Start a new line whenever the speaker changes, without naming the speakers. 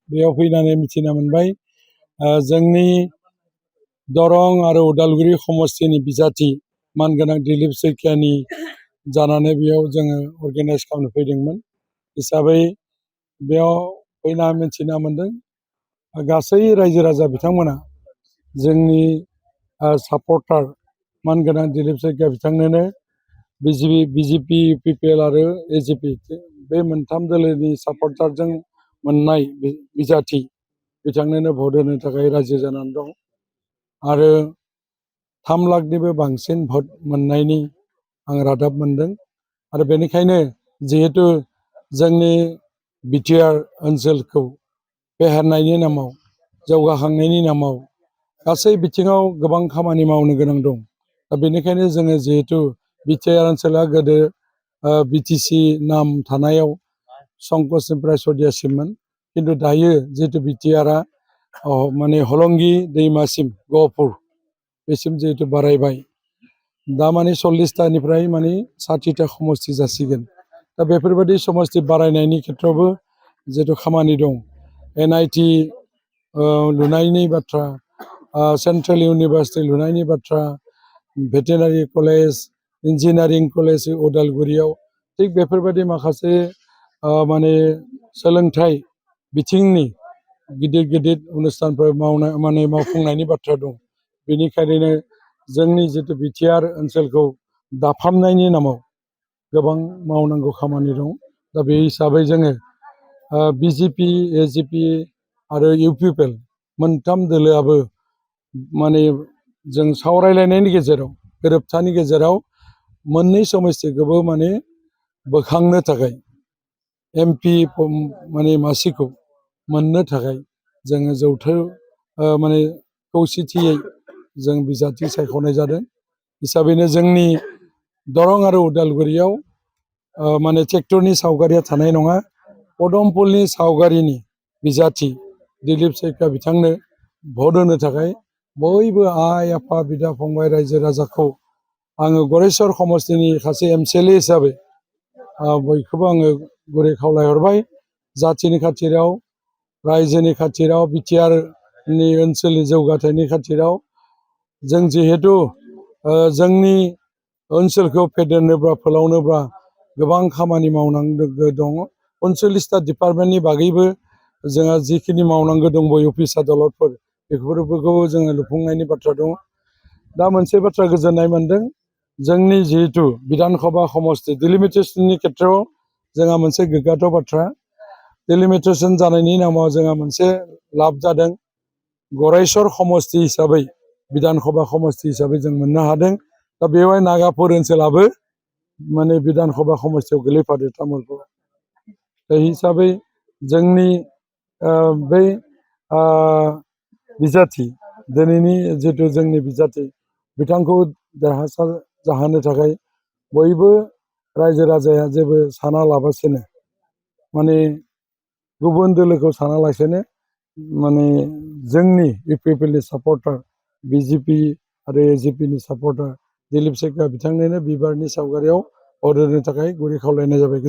बेयाव फैनानै मिथिना मोनबाय जोंनि दरं आरो उदालगुरि समस्तिनि बिजाथि मानगोनां दिलीप सैखियानि जानानै बेयाव जोङो अर्गानाइज खालामनो फैदोंमोन हिसाबै बेयाव फैना मिथिना मोन्दों गासै रायजो राजा बिथांमोना जोंनि सापर्टार मानगोनां दिलीप सैखिया बिथांनोनो बिजेपि इउपिपिएल आरो एजिपि बे मोनथाम दोलोनि सापर्टारजों मोननाय बिजाथि बिथांनोनो भट होनो थाखाय राजि जानानै दं आरो 3 लाखनिबो बांसिन भट मोननायनि आं रादाब मोनदों आरो बेनिखायनो जिहेतु जोंनि बिटिआर ओनसोलखौ फेहेरनायनि नामाव जौगाखांनायनि नामाव गासै बिथिङाव गोबां खामानि मावनो गोनां दं दा बेनिखायनो जोङो जिहेतु बिटिआर ओनसोला गोदो बिटिसि नाम थानायाव संकसनिफ्राय सदियासिममोन किन्तु दायो जिहेतु बिटिआरआ माने हलंगि दैमासिम गहपुर बेसिम जिहेतु बारायबाय दा माने 40टानिफ्राय माने 60टा समस्ति जासिगोन दा बेफोरबायदि समस्ति बारायनायनि खेत्रआवबो जिहेतु खामानि दं NIT लुनायनि बाथ्रा सेन्ट्रेल इउनिभार्सिटि लुनायनि बाथ्रा भेटेनारि कलेज इन्जिनियारिं कलेज उदालगुरियाव थिग बेफोरबायदि माखासे माने सोलोंथाइ बिथिंनि गिदिर गिदिर अनुष्ठानफोर मावफुंनायनि बाथ्रा दं बेनिखायनो जोंनि जितु बिटिआर ओनसोलखौ दाफामनायनि नामाव गोबां मावनांगौ खामानि दं दा बे हिसाबै जोङो बिजेपि एजिपि आरो इउपिपिएल मोनथाम दोलोआबो माने जों सावरायलायनायनि गेजेराव गोरोबथानि गेजेराव मोननै समस्तिखौबो माने बोखांनो थाखाय MP माने मासिखौ मोननो थाखाय जोङो जौथो माने खौसेथियै जों बिजाथि सायख'नाय जादों हिसाबैनो जोंनि दरं आरो उदालगुरियाव माने ट्रेक्टरनि सावगारिया थानाय नङा पदमफुलनि सावगारिनि बिजाथि दिलीप सैखिया बिथांनो भट होनो थाखाय बयबो आइ आफा बिदा फंबाय रायजो राजाखौ आङो गरेस्वर समस्तिनि सासे MCLA हिसाबै बयखौबो आङो गुरै खावलायहरबाय जाथिनि खाथिराव रायजोनि खाथिराव बिटिआरनि ओनसोलनि जौगाथायनि खाथिराव जों जिहेतु जोंनि ओनसोलखौ फेदेरनोब्ला फोलावनोब्ला गोबां खामानि मावनांगौ दङ 39टा डिपार्टमेन्टनि बागैबो जोंहा जिखिनि मावनांगौ दंबो अफिस आदालतफोर बेफोरखौ जोङो लुफुंनायनि बाथ्रा दङ दा मोनसे बाथ्रा गोजोननाय मोनदों जोंनि जिहेतु बिधानसभा समस्ति डिलिमिटेसननि खेत्रआव जोंहा मोनसे गोग्गाथाव बाथ्रा डिलिमिटेसन जानायनि नामाव जोंहा मोनसे लाब जादों गरेस्वर समस्ति हिसाबै बिधानसभा समस्ति हिसाबै जों मोननो हादों दा बेवहाय नागापुर ओनसोलाबो माने बिधानसभा समस्तियाव गोलैफादों तामुलपुर बे हिसाबै जोंनि बै बिजाथि दिनैनि जितु जोंनि बिजाथि बिथांखौ देरहासार जाहोनो थाखाय बयबो रायजो राजाया जेबो साना लाबासिनो माने गुबुन दोलोखौ सानालासेनो माने जोंनि इउपिपिएलनि सापर्टार बिजेपि आरो एजिपिनि सापर्टार दिलीप सैखिया बिथांनोनो बिबारनि सावगारियाव भट होनो थाखाय गुरै खावलायनाय जाबाय।